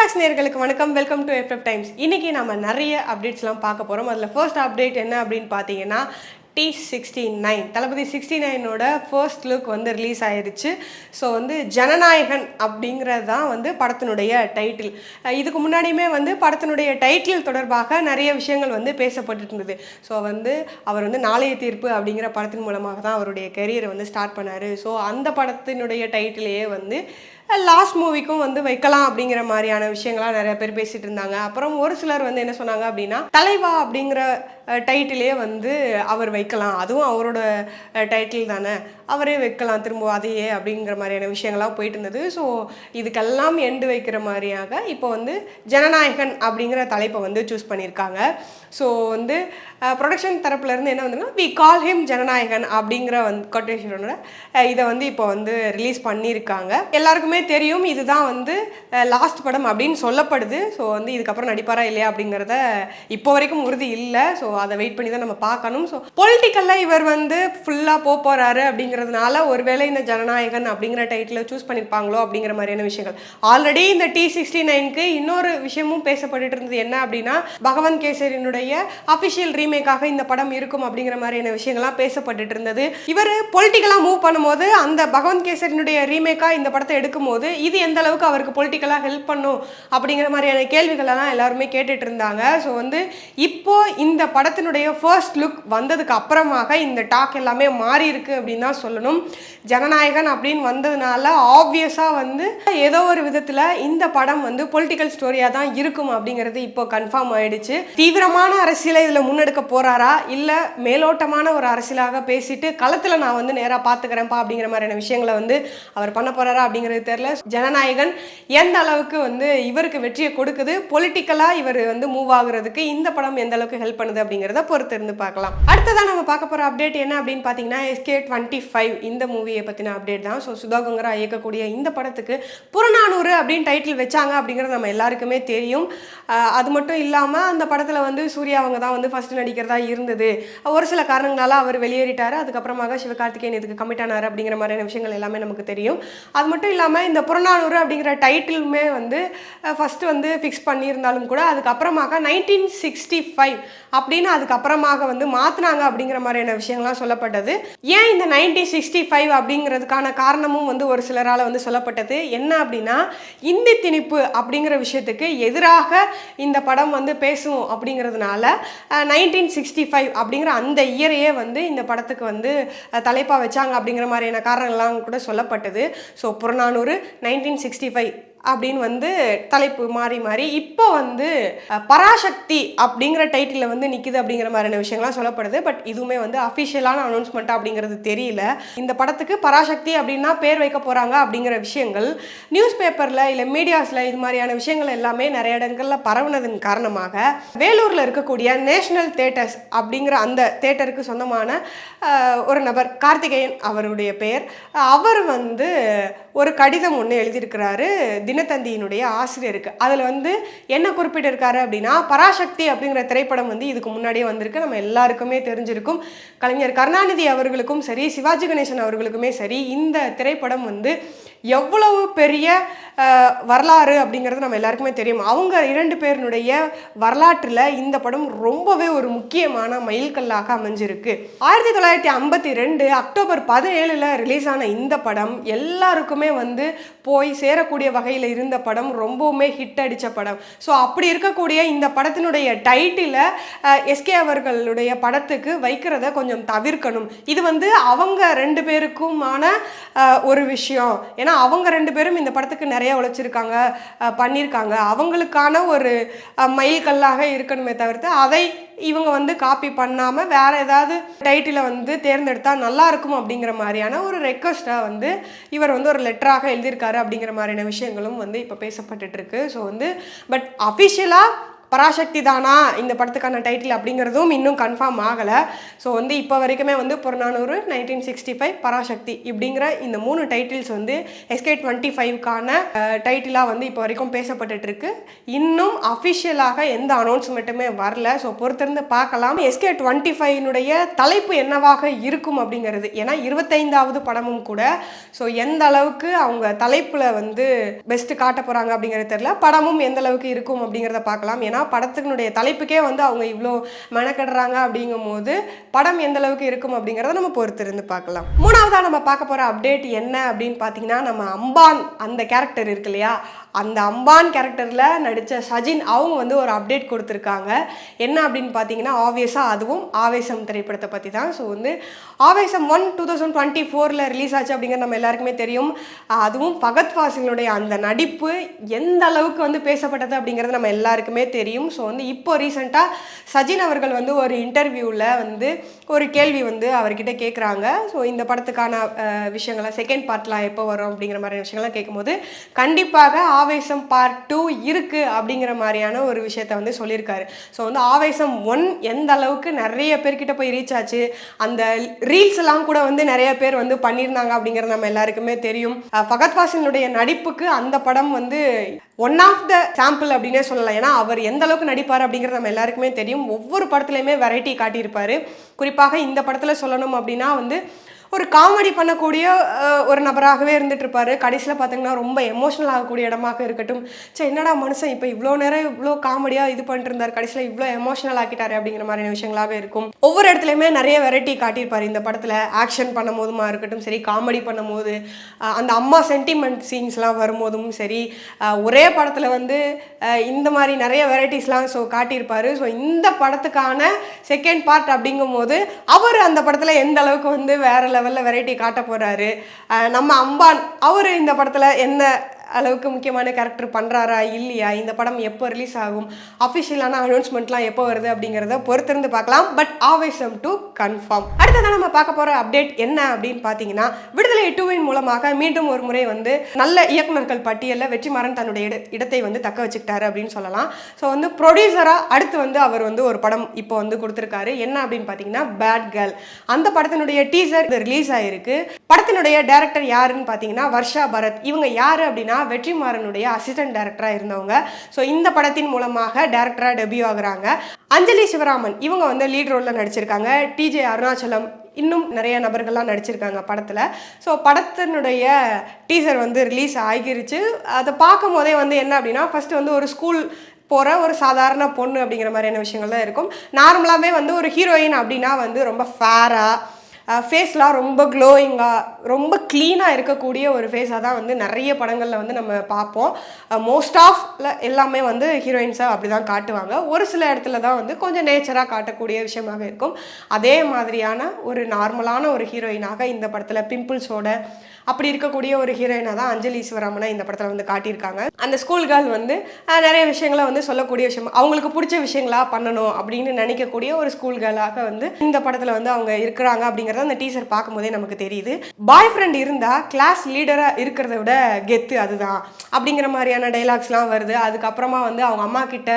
Facts நேயர்களுக்கு வணக்கம். Welcome to FF times. இன்னைக்கு நம்ம நிறைய அப்டேட்ஸ்லாம் பார்க்க போகிறோம். அதில் ஃபர்ஸ்ட் அப்டேட் என்ன அப்படின்னு பார்த்தீங்கன்னா T69 தளபதி 69ஓட ஃபர்ஸ்ட் லுக் வந்து ரிலீஸ் ஆயிருச்சு. ஸோ வந்து ஜனநாயகன் அப்படிங்கிறது தான் வந்து படத்தினுடைய டைட்டில். இதுக்கு முன்னாடியுமே வந்து படத்தினுடைய டைட்டில் தொடர்பாக நிறைய விஷயங்கள் வந்து பேசப்பட்டு இருந்தது. ஸோ வந்து அவர் வந்து நாளைய தீர்ப்பு அப்படிங்கிற படத்தின் மூலமாக தான் அவருடைய கெரியரை வந்து ஸ்டார்ட் பண்ணார். ஸோ அந்த படத்தினுடைய டைட்டிலேயே வந்து லாஸ்ட் மூவிக்கும் வந்து வைக்கலாம் அப்படிங்கிற மாதிரியான விஷயங்கள்லாம் நிறைய பேர் பேசிட்டு இருந்தாங்க. அப்புறம் ஒரு சிலர் வந்து என்ன சொன்னாங்க அப்படின்னா, தலைவா அப்படிங்கிற டைட்டிலே வந்து அவர் வைக்கலாம், அதுவும் அவரோட டைட்டில் தானே, அவரே வைக்கலாம் திரும்ப அதையே அப்படிங்கிற மாதிரியான விஷயங்கள்லாம் போயிட்டு இருந்தது. ஸோ இதுக்கெல்லாம் எண்டு வைக்கிற மாதிரியாக இப்போ வந்து ஜனநாயகன் அப்படிங்கிற தலைப்பை வந்து சூஸ் பண்ணியிருக்காங்க. ஸோ வந்து ப்ரொடக்ஷன் தரப்புலேருந்து என்ன வந்துன்னா, வி கால் ஹிம் ஜனநாயகன் அப்படிங்கிற வந்து கொட்டேஷனோட இதை வந்து இப்போ வந்து ரிலீஸ் பண்ணியிருக்காங்க. எல்லாருக்குமே தெரியும் இதுதான் வந்து லாஸ்ட் படம் அப்படின்னு சொல்லப்படுது. ஸோ வந்து இதுக்கப்புறம் நடிப்பாரா இல்லையா அப்படிங்கிறத இப்போ வரைக்கும் உறுதி இல்லை. ஸோ அதை வெயிட் பண்ணி தான் நம்ம பார்க்கணும். ஸோ பொலிட்டிக்கலாக இவர் வந்து ஃபுல்லாக போகிறாரு அப்படிங்கிறதுனால ஒருவேளை இந்த ஜனநாயகன் அப்படிங்கிற டைட்டில் சூஸ் பண்ணியிருப்பாங்களோ அப்படிங்கிற மாதிரியான விஷயங்கள். ஆல்ரெடி இந்த T69க்கு இன்னொரு விஷயமும் பேசப்பட்டு இருந்தது. என்ன அப்படின்னா, பகவந்த் கேசரியினுடைய அஃபிஷியல் ரீமேக்காக இந்த படம் இருக்கும் அப்படிங்கிற மாதிரியான விஷயங்கள்லாம் பேசப்பட்டு இருந்தது. இவர் பொலிட்டிக்கலாக மூவ் பண்ணும்போது அந்த பகவந்த் கேசரியினுடைய ரீமேக்காக இந்த படத்தை எடுக்கும்போது இது எந்த அளவுக்கு அவருக்கு பொலிட்டிக்கலாக ஹெல்ப் பண்ணும் அப்படிங்கிற மாதிரியான கேள்விகளெல்லாம் எல்லாருமே கேட்டுட்டு இருந்தாங்க. ஸோ வந்து இப்போ இந்த படத்தினுடைய ஃபர்ஸ்ட் லுக் வந்ததுக்கு அப்புறமாக இந்த டாக் எல்லாமே மாறி இருக்கு அப்படின்னு தான் சொல்லணும். ஜனநாயகன் அப்படின்னு வந்ததுனால ஆப்வியஸாக வந்து ஏதோ ஒரு விதத்தில் இந்த படம் வந்து பொலிட்டிக்கல் ஸ்டோரியாக தான் இருக்கும் அப்படிங்கிறது இப்போ கன்ஃபார்ம் ஆயிடுச்சு. தீவிரமான அரசியலை இதில் முன்னெடுக்க போறாரா, இல்லை மேலோட்டமான ஒரு அரசியலாக பேசிட்டு களத்தில் நான் வந்து நேராக பார்த்துக்கிறேன்ப்பா அப்படிங்கிற மாதிரியான விஷயங்களை வந்து அவர் பண்ண போறாரா அப்படிங்கிறது தெரியல. ஜனநாயகன் எந்த அளவுக்கு வந்து இவருக்கு வெற்றியை கொடுக்குது, பொலிட்டிக்கலாக இவர் வந்து மூவ் ஆகுறதுக்கு இந்த படம் எந்த அளவுக்கு ஹெல்ப் பண்ணுது அப்படிங்கிறத பொறுத்து இருந்து பார்க்கலாம். அடுத்ததான் நம்ம பார்க்க போகிற அப்டேட் என்ன அப்படின்னு பார்த்தீங்கன்னா, SK25 இந்த மூவியை பற்றின அப்டேட் தான். ஸோ சுதா கொங்கரா இயக்கக்கூடிய இந்த படத்துக்கு புறநானூறு அப்படின்னு டைட்டில் வச்சாங்க அப்படிங்கிறது நம்ம எல்லாருக்குமே தெரியும். அது மட்டும் இல்லாமல் அந்த படத்தில் வந்து சூர்யா அவங்க தான் வந்து ஃபர்ஸ்ட் நடிக்கிறதா இருந்தது. ஒரு சில காரணங்களால் அவர் வெளியேறிட்டார். அதுக்கப்புறமாக சிவகார்த்திகேயன் இதுக்கு கமிட் ஆனார் அப்படிங்கிற மாதிரியான விஷயங்கள் எல்லாமே நமக்கு தெரியும். அது மட்டும் இல்லாமல் இந்த புறநானூறு அப்படிங்கிற டைட்டிலுமே வந்து ஃபர்ஸ்ட் வந்து ஃபிக்ஸ் பண்ணியிருந்தாலும் கூட அதுக்கப்புறமாக 1965 அப்படின்னு அதுக்கப்புறமாக வந்து மாற்றினாங்க அப்படிங்கிற மாதிரியான விஷயங்கள்லாம் சொல்லப்பட்டது. ஏன் இந்த 1965 அப்படிங்கிறதுக்கான காரணமும் வந்து ஒரு சிலரால் வந்து சொல்லப்பட்டது. என்ன அப்படின்னா, இந்தி திணிப்பு அப்படிங்கிற விஷயத்துக்கு எதிராக இந்த படம் வந்து பேசும் அப்படிங்கிறதுனால 1965 அப்படிங்கிற அந்த இயரையே வந்து இந்த படத்துக்கு வந்து தலைப்பாக வச்சாங்க அப்படிங்கிற மாதிரியான காரணங்கள்லாம் கூட சொல்லப்பட்டது. ஸோ புறநானூறு 1965 அப்படின்னு வந்து தலைப்பு மாறி மாறி இப்போ வந்து பராசக்தி அப்படிங்கிற டைட்டில் வந்து நிற்குது அப்படிங்கிற மாதிரியான விஷயங்கள்லாம் சொல்லப்படுது. பட் இதுவுமே வந்து அஃபிஷியலான அனௌன்ஸ்மெண்ட் அப்படிங்கிறது தெரியல. இந்த படத்துக்கு பராசக்தி அப்படின்னா பேர் வைக்க போகிறாங்க அப்படிங்கிற விஷயங்கள் நியூஸ் பேப்பரில் இல்லை மீடியாஸில் இது மாதிரியான விஷயங்கள் எல்லாமே நிறைய இடங்களில் பரவுனதன் காரணமாக வேலூரில் இருக்கக்கூடிய நேஷனல் தியேட்டர்ஸ் அப்படிங்கிற அந்த தியேட்டருக்கு சொந்தமான ஒரு நபர் கார்த்திகேயன் அவருடைய பெயர், அவர் வந்து ஒரு கடிதம் ஒன்று எழுதியிருக்கிறாரு தினத்தந்தியினுடைய ஆசிரியருக்கு. அதில் வந்து என்ன குறிப்பிட்டிருக்காரு அப்படின்னா, பராசக்தி அப்படிங்கிற திரைப்படம் வந்து இதுக்கு முன்னாடியே வந்திருக்கு, நம்ம எல்லாருக்குமே தெரிஞ்சிருக்கும். கலைஞர் கருணாநிதி அவர்களுக்கும் சரி, சிவாஜி கணேசன் அவர்களுக்குமே சரி, இந்த திரைப்படம் வந்து எவ்வளவு பெரிய வரலாறு அப்படிங்கிறது நம்ம எல்லாருக்குமே தெரியும். அவங்க இரண்டு பேருடைய வரலாற்றில் இந்த படம் ரொம்பவே ஒரு முக்கியமான மைல்கல்லாக அமைஞ்சிருக்கு. 1952 அக்டோபர் 17 ரிலீஸ் ஆன இந்த படம் எல்லாருக்குமே வந்து போய் சேரக்கூடிய வகையில் இருந்த படம், ரொம்பவுமே ஹிட் அடித்த படம். ஸோ அப்படி இருக்கக்கூடிய இந்த படத்தினுடைய டைட்டிலை எஸ்கே அவர்களுடைய படத்துக்கு வைக்கிறத கொஞ்சம் தவிர்க்கணும். இது வந்து அவங்க ரெண்டு பேருக்குமான ஒரு விஷயம். ஏன்னா அவங்க ரெண்டு பேரும் இந்த படத்துக்கு நிறைய உழைச்சிருக்காங்க, பண்ணியிருக்காங்க. அவங்களுக்கான ஒரு மைல்கல்லாக இருக்கணுமே தவிர்த்து அதை இவங்க வந்து காப்பி பண்ணாமல் வேற ஏதாவது டைட்டிலை வந்து தேர்ந்தெடுத்தா நல்லா இருக்கும் அப்படிங்கிற மாதிரியான ஒரு ரெக்வஸ்ட்டாக வந்து இவர் வந்து ஒரு லெட்டராக எழுதியிருக்காரு அப்படிங்கிற மாதிரியான விஷயங்களும் வந்து இப்போ பேசப்பட்டுட்டு இருக்கு. ஸோ வந்து பட் அஃபிஷியலாக பராசக்தி தானா இந்த படத்துக்கான டைட்டில் அப்படிங்கிறதும் இன்னும் கன்ஃபார்ம் ஆகலை. ஸோ வந்து இப்போ வரைக்குமே வந்து புறநானூறு, 1965, பராசக்தி இப்படிங்கிற இந்த 3 டைட்டில்ஸ் வந்து SK25க்கான டைட்டிலாக வந்து இப்போ வரைக்கும் பேசப்பட்டுட்டு இருக்கு. இன்னும் அஃபிஷியலாக எந்த அனௌன்ஸ்மெண்ட்டுமே வரல. ஸோ பொறுத்திருந்து பார்க்கலாம் SK25னுடைய தலைப்பு என்னவாக இருக்கும் அப்படிங்கிறது. ஏன்னா 25வது படமும் கூட. ஸோ எந்த அளவுக்கு அவங்க தலைப்பில் வந்து பெஸ்ட் காட்ட போகிறாங்க அப்படிங்கிறது தெரியல. படமும் எந்த அளவுக்கு இருக்கும் அப்படிங்கிறத பார்க்கலாம். ஏன்னா படத்தினுடைய தலைப்புக்கே வந்து அவங்க இவ்வளோ மெனக்கடுறாங்க அப்படிங்கும் போது படம் எந்த அளவுக்கு இருக்கும் அப்படிங்கிறத நம்ம பொறுத்திருந்து பார்க்கலாம். மூணாவதாக நம்ம பார்க்க போகிற அப்டேட் என்ன அப்படின்னு பார்த்தீங்கன்னா, நம்ம அம்பான் அந்த கேரக்டர் இருக்கு இல்லையா, அந்த அம்பான் கேரக்டரில் நடித்த சஜின் அவங்க வந்து ஒரு அப்டேட் கொடுத்துருக்காங்க. என்ன அப்படின்னு பார்த்தீங்கன்னா, ஆப்வியஸாக அதுவும் ஆவேசம் திரைப்படத்தை பற்றி தான். ஸோ வந்து ஆவேசம் 1 2024 ரிலீஸ் ஆச்சு அப்படிங்கிற நம்ம எல்லாருக்குமே தெரியும். அதுவும் ஃபகத் ஃபாசிலுடைய அந்த நடிப்பு எந்த அளவுக்கு வந்து பேசப்பட்டது அப்படிங்கிறது நம்ம எல்லாருக்குமே தெரியும். ஸோ வந்து இப்போ ரீசெண்டாக சஜின் அவர்கள் வந்து ஒரு இன்டர்வியூவில் வந்து ஒரு கேள்வி வந்து அவர்கிட்ட கேட்குறாங்க. ஸோ இந்த படத்துக்கான விஷயங்கள்லாம் செகண்ட் பார்ட்லாம் எப்போ வரும் அப்படிங்கிற மாதிரி விஷயங்கள்லாம் கேட்கும்போது கண்டிப்பாக ஆவேசம் பார்ட் 2 இருக்குது அப்படிங்கிற மாதிரியான ஒரு விஷயத்த வந்து சொல்லியிருக்காரு. ஸோ வந்து ஆவேசம் 1 எந்த அளவுக்கு நிறைய பேர்கிட்ட போய் ரீச் ஆச்சு, அந்த ரீல்ஸ் எல்லாம் கூட வந்து நிறைய பேர் வந்து பண்ணியிருந்தாங்க அப்படிங்கிறது நம்ம எல்லாருக்குமே தெரியும். ஃபகத் ஃபாசிலுடைய நடிப்புக்கு அந்த படம் வந்து ஒன் ஆஃப் த சாம்பிள் அப்படின்னே சொல்லலாம். ஏன்னா அவர் எந்த அளவுக்கு நடிப்பார் அப்படிங்கிறது நம்ம எல்லாருக்குமே தெரியும். ஒவ்வொரு படத்துலையுமே வெரைட்டி காட்டியிருப்பார். குறிப்பாக இந்த படத்தில் சொல்லணும் அப்படின்னா வந்து ஒரு காமெடி பண்ணக்கூடிய ஒரு நபராகவே இருந்துட்டு இருப்பாரு. கடைசியில் பார்த்தீங்கன்னா ரொம்ப எமோஷனல் ஆகக்கூடிய இடமாக இருக்கட்டும், சரி என்னடா மனுஷன் இப்போ இவ்வளோ நேரம் இவ்வளோ காமெடியாக இது பண்ணிட்டு இருந்தார், கடைசியில் இவ்வளோ எமோஷனல் ஆக்கிட்டாரு அப்படிங்கிற மாதிரியான விஷயங்களாக இருக்கும். ஒவ்வொரு இடத்துலையுமே நிறைய வெரைட்டி காட்டியிருப்பார் இந்த படத்தில். ஆக்ஷன் பண்ணும் போதுமா இருக்கட்டும் சரி, காமெடி பண்ணும் போது, அந்த அம்மா சென்டிமெண்ட் சீன்ஸ்லாம் வரும்போதும் சரி, ஒரே படத்தில் வந்து இந்த மாதிரி நிறைய வெரைட்டிஸ்லாம் ஸோ காட்டியிருப்பார். ஸோ இந்த படத்துக்கான செகண்ட் பார்ட் அப்படிங்கும் போது அவர் அந்த படத்தில் எந்த அளவுக்கு வந்து வேற லெவலில் வெரைட்டி காட்ட போகிறாரு. நம்ம அம்பான் அவர் இந்த படத்தில் என்ன அளவுக்கு முக்கியமான கேரக்டர் பண்ணுறாரா இல்லையா, இந்த படம் எப்போ ரிலீஸ் ஆகும், அஃபிஷியலான அனௌன்ஸ்மெண்ட்லாம் எப்போ வருது அப்படிங்கிறத பொறுத்திருந்து பார்க்கலாம். பட் ஆவேசம் 2 கன்ஃபார்ம். அடுத்ததான் நம்ம பார்க்க போகிற அப்டேட் என்ன அப்படின்னு பார்த்தீங்கன்னா, விடுதலை 2வின் மூலமாக மீண்டும் ஒரு முறை வந்து நல்ல இயக்குநர்கள் பட்டியலில் வெற்றிமாறன் தன்னுடைய இடத்தை வந்து தக்க வச்சுக்கிட்டாரு அப்படின்னு சொல்லலாம். ஸோ வந்து ப்ரொடியூசராக அடுத்து வந்து அவர் வந்து ஒரு படம் இப்போ வந்து கொடுத்துருக்காரு. என்ன அப்படின்னு பார்த்தீங்கன்னா, பேட் கேர்ள். அந்த படத்தினுடைய டீசர் ரிலீஸ் ஆகிருக்கு. படத்தினுடைய டைரக்டர் யாருன்னு பார்த்தீங்கன்னா வர்ஷா பரத். இவங்க யார் அப்படின்னா வெற்றிமாறனுடைய அசிஸ்டன்ட் டைரக்டராக இருந்தவங்க. ஸோ இந்த படத்தின் மூலமாக டைரக்டராக டெபியூ ஆகுறாங்க. அஞ்சலி சிவராமன் இவங்க வந்து லீட் ரோலில் நடிச்சிருக்காங்க. டிஜே அருணாச்சலம் இன்னும் நிறைய நபர்கள்லாம் நடிச்சிருக்காங்க படத்தில். ஸோ படத்தினுடைய டீசர் வந்து ரிலீஸ் ஆகிருச்சு. அதை பார்க்கும் போதே வந்து என்ன அப்படின்னா, ஃபஸ்ட்டு வந்து ஒரு ஸ்கூல் போகிற ஒரு சாதாரண பொண்ணு அப்படிங்கிற மாதிரியான விஷயங்கள் தான் இருக்கும். நார்மலாகவே வந்து ஒரு ஹீரோயின் அப்படின்னா வந்து ரொம்ப ஃபேராக, ஃபேஸ்லாம் ரொம்ப க்ளோயிங்காக, ரொம்ப க்ளீனாக இருக்கக்கூடிய ஒரு ஃபேஸாக தான் வந்து நிறைய படங்களில் வந்து நம்ம பார்ப்போம். மோஸ்ட் ஆஃப்ல எல்லாமே வந்து ஹீரோயின்ஸாக அப்படி தான் காட்டுவாங்க. ஒரு சில இடத்துல தான் வந்து கொஞ்சம் நேச்சராக காட்டக்கூடிய விஷயமாக இருக்கும். அதே மாதிரியான ஒரு நார்மலான ஒரு ஹீரோயினாக இந்த படத்தில் பிம்பிள்ஸோட அப்படி இருக்கக்கூடிய ஒரு ஹீரோயினாக தான் அஞ்சலி சிவராமனை இந்த படத்தில் வந்து காட்டியிருக்காங்க. அந்த ஸ்கூல் கேர்ள் வந்து நிறைய விஷயங்களை வந்து சொல்லக்கூடிய விஷயம், அவங்களுக்கு பிடிச்ச விஷயங்களா பண்ணணும் அப்படின்னு நினைக்கக்கூடிய ஒரு ஸ்கூல் கேர்ளாக வந்து இந்த படத்தில் வந்து அவங்க இருக்கிறாங்க அப்படிங்கிறத அந்த டீசர் பார்க்கும்போதே நமக்கு தெரியுது. பாய் ஃப்ரெண்ட் இருந்தால் கிளாஸ் லீடராக இருக்கிறத விட கெத்து அதுதான் அப்படிங்கிற மாதிரியான டைலாக்ஸ்லாம் வருது. அதுக்கப்புறமா வந்து அவங்க அம்மா கிட்ட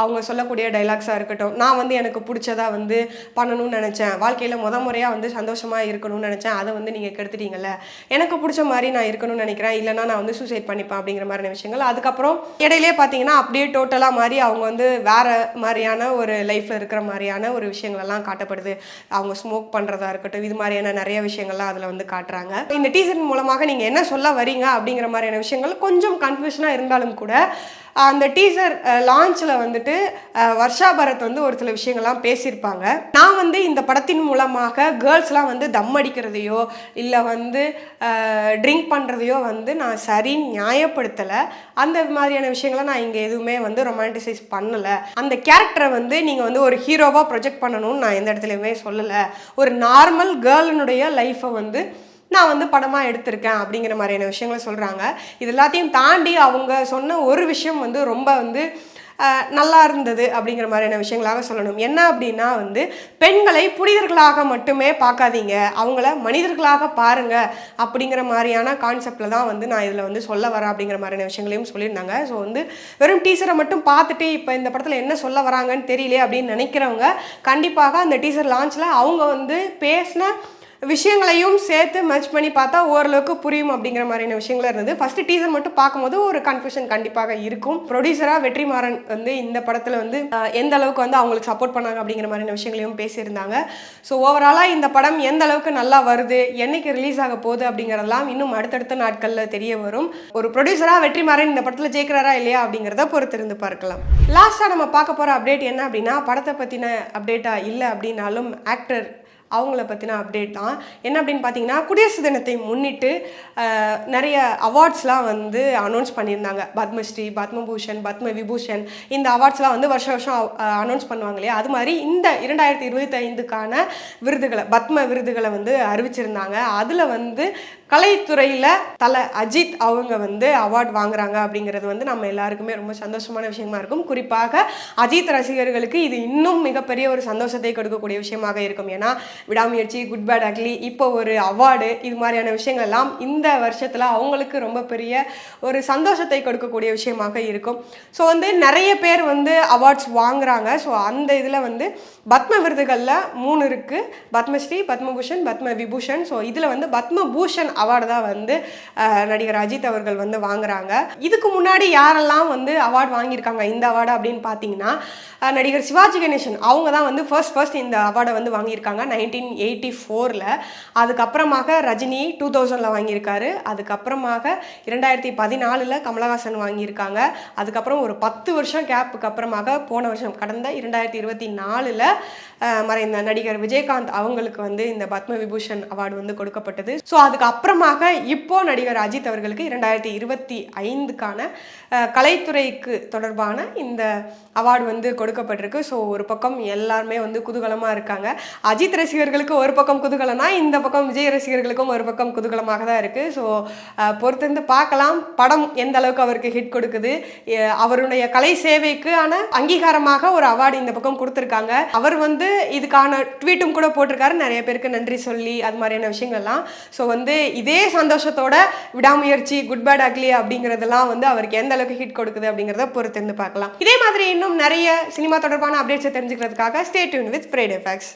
அவங்க சொல்லக்கூடிய டைலாக்ஸாக இருக்கட்டும், நான் வந்து எனக்கு பிடிச்சதா வந்து பண்ணணும்னு நினச்சேன், வாழ்க்கையில் முறையாக வந்து சந்தோஷமாக இருக்கணும்னு நினச்சேன், அதை வந்து நீங்கள் கெடுத்துட்டீங்கல்ல, எனக்கு பிடிச்ச மாதிரி நான் இருக்கணும்னு நினைக்கிறேன், இல்லைனா நான் வந்து சூசைட் பண்ணிப்பேன் அப்படிங்கிற மாதிரியான விஷயங்கள். அதுக்கப்புறம் இடையிலே பார்த்தீங்கன்னா அப்படியே டோட்டலாக மாதிரி அவங்க வந்து வேற மாதிரியான ஒரு லைஃப்பில் இருக்கிற மாதிரியான ஒரு விஷயங்கள்லாம் காட்டப்படுது. அவங்க ஸ்மோக் பண்ணுறதா இருக்கட்டும், இது மாதிரியான நிறைய விஷயங்கள்லாம் அதில் வந்து காட்டுறாங்க. இந்த டீசர் மூலமாக நீங்கள் என்ன சொல்ல வரீங்க அப்படிங்கிற மாதிரியான விஷயங்கள் கொஞ்சம் கன்ஃபியூஷனாக இருந்தாலும் கூட அந்த டீசர் லான்ச்சில் வந்துட்டு வர்ஷா பரத் வந்து ஒரு சில விஷயங்கள்லாம் பேசியிருப்பாங்க. நான் வந்து இந்த படத்தின் மூலமாக கேர்ள்ஸ்லாம் வந்து தம் அடிக்கிறதையோ இல்லை வந்து ட்ரிங்க் பண்ணுறதையோ வந்து நான் சரின்னு நியாயப்படுத்தலை. அந்த மாதிரியான விஷயங்களை நான் இங்கே எதுவுமே வந்து ரொமான்டிசைஸ் பண்ணலை. அந்த கேரக்டரை வந்து நீங்கள் வந்து ஒரு ஹீரோவாக ப்ரொஜெக்ட் பண்ணணும்னு நான் எந்த இடத்துலையுமே சொல்லலை. ஒரு நார்மல் கேர்ளினுடைய லைஃப்பை வந்து நான் வந்து படமாக எடுத்திருக்கேன் அப்படிங்கிற மாதிரியான விஷயங்களை சொல்கிறாங்க. இது எல்லாத்தையும் தாண்டி அவங்க சொன்ன ஒரு விஷயம் வந்து ரொம்ப வந்து நல்லா இருந்தது அப்படிங்கிற மாதிரியான விஷயங்களாக சொல்லணும். என்ன அப்படின்னா வந்து பெண்களை புனிதர்களாக மட்டுமே பார்க்காதீங்க, அவங்கள மனிதர்களாக பாருங்க அப்படிங்கிற மாதிரியான கான்செப்டில் தான் வந்து நான் இதில் வந்து சொல்ல வரேன் அப்படிங்கிற மாதிரியான விஷயங்களையும் சொல்லியிருந்தாங்க. ஸோ வந்து வெறும் டீசரை மட்டும் பார்த்துட்டு இப்போ இந்த படத்தில் என்ன சொல்ல வராங்கன்னு தெரியல அப்படின்னு நினைக்கிறவங்க கண்டிப்பாக அந்த டீசர் லான்ச்சில் அவங்க வந்து பேசின விஷயங்களையும் சேர்த்து மச் பண்ணி பார்த்தா ஓரளவுக்கு புரியும் அப்படிங்கிற மாதிரியான விஷயங்கள் இருந்தது. ஃபர்ஸ்ட் டீசர் மட்டும் பார்க்கும்போது ஒரு கன்ஃபியூஷன் கண்டிப்பாக இருக்கும். ப்ரொடியூசராக வெற்றிமாறன் வந்து இந்த படத்தில் வந்து எந்த அளவுக்கு வந்து அவங்களுக்கு சப்போர்ட் பண்ணாங்க அப்படிங்கிற மாதிரியான விஷயங்களையும் பேசியிருந்தாங்க. ஸோ ஓவராலாக இந்த படம் எந்த அளவுக்கு நல்லா வருது, என்னைக்கு ரிலீஸ் ஆக போகுது அப்படிங்கிறதெல்லாம் இன்னும் அடுத்தடுத்த நாட்களில் தெரிய வரும். ஒரு ப்ரொடியூசராக வெற்றிமாறன் இந்த படத்தில் ஜெயிக்கிறாரா இல்லையா அப்படிங்கிறத பொறுத்திருந்து பார்க்கலாம். லாஸ்ட்டாக நம்ம பார்க்க போகிற அப்டேட் என்ன அப்படின்னா, படத்தை பற்றின அப்டேட்டாக இல்லை அப்படின்னாலும் ஆக்டர் அவங்கள பற்றின அப்டேட் தான். என்ன அப்படின்னு பார்த்தீங்கன்னா, குடியரசு தினத்தை முன்னிட்டு நிறைய அவார்ட்ஸ்லாம் வந்து அனௌன்ஸ் பண்ணியிருந்தாங்க. பத்மஸ்ரீ, பத்மபூஷன், பத்ம விபூஷன், இந்த அவார்ட்ஸ்லாம் வந்து வருஷம் வருஷம் அனௌன்ஸ் பண்ணுவாங்க இல்லையா, அது மாதிரி இந்த 2025க்கான விருதுகளை, பத்ம விருதுகளை வந்து அறிவிச்சிருந்தாங்க. அதில் வந்து கலைத்துறையில் தல அஜித் அவங்க வந்து அவார்ட் வாங்குறாங்க அப்படிங்கிறது வந்து நம்ம எல்லாருக்குமே ரொம்ப சந்தோஷமான விஷயமா இருக்கும். குறிப்பாக அஜித் ரசிகர்களுக்கு இது இன்னும் மிகப்பெரிய ஒரு சந்தோஷத்தை கொடுக்கக்கூடிய விஷயமாக இருக்கும். ஏன்னா விடாமுயற்சி, குட் பேட் அக்லி, இப்போ ஒரு அவார்டு, இது மாதிரியான விஷயங்கள் எல்லாம் இந்த வருஷத்தில் அவங்களுக்கு ரொம்ப பெரிய ஒரு சந்தோஷத்தை கொடுக்கக்கூடிய விஷயமாக இருக்கும். ஸோ வந்து நிறைய பேர் வந்து அவார்ட்ஸ் வாங்குறாங்க. ஸோ அந்த இதில் வந்து பத்ம விருதுகளில் 3 இருக்குது. பத்மஸ்ரீ, பத்மபூஷன், பத்ம விபூஷன். ஸோ இதில் வந்து பத்மபூஷன் அவார்டு தான் வந்து நடிகர் அஜித் அவர்கள் வந்து வாங்குறாங்க. இதுக்கு முன்னாடி யாரெல்லாம் வந்து அவார்டு வாங்கியிருக்காங்க இந்த அவார்டு அப்படின்னு பார்த்தீங்கன்னா, நடிகர் சிவாஜி கணேசன் அவங்க தான் வந்து ஃபர்ஸ்ட் இந்த அவார்டை வந்து வாங்கியிருக்காங்க 1984. அதுக்கப்புறமாக ரஜினி 2000 வாங்கியிருக்காரு. அதுக்கப்புறமாக 2014 கமலஹாசன் வாங்கியிருக்காங்க. அதுக்கப்புறம் ஒரு 10 வருஷம் கேப்புக்கு அப்புறமாக போன வருஷம் கடந்த 2024 மறைந்த நடிகர் விஜயகாந்த் அவங்களுக்கு வந்து இந்த பத்ம விபூஷன் அவார்டு வந்து கொடுக்கப்பட்டது. ஸோ அதுக்கப்புறமாக இப்போ நடிகர் அஜித் அவர்களுக்கு 2025க்கான கலைத்துறைக்கு தொடர்பான இந்த அவார்டு வந்து கொடுக்கப்பட்டிருக்கு. ஸோ ஒரு பக்கம் எல்லாருமே வந்து குதூகலமாக இருக்காங்க. அஜித் ரசிகர்களுக்கு ஒரு பக்கம் குதூகலம்னா, இந்த பக்கம் விஜய் ரசிகர்களுக்கும் ஒரு பக்கம் குதூகலமாக தான் இருக்குது. ஸோ பொறுத்திருந்து பார்க்கலாம் படம் எந்த அளவுக்கு அவருக்கு ஹிட் கொடுக்குது. அவருடைய கலை சேவைக்கான அங்கீகாரமாக ஒரு அவார்டு இந்த பக்கம் கொடுத்துருக்காங்க. அவர் வந்து இதுக்கான ட்வீட்டும் கூட போட்டிருக்காரு, நிறைய பேருக்கு நன்றி சொல்லி அது மாதிரியான விஷயங்கள்லாம். ஸோ வந்து இதே சந்தோஷத்தோட விடாமுயற்சி, குட் பேட் அக்லி அப்படிங்கிறதெல்லாம் வந்து அவருக்கு எந்த அளவுக்கு ஹிட் கொடுக்குது அப்படிங்கிறத பொறுத்திருந்து பார்க்கலாம். இதே மாதிரி இன்னும் நிறைய சினிமா தொடர்பான அப்டேட்ஸை தெரிஞ்சுக்கிறதுக்காக stay tune with Friday facts.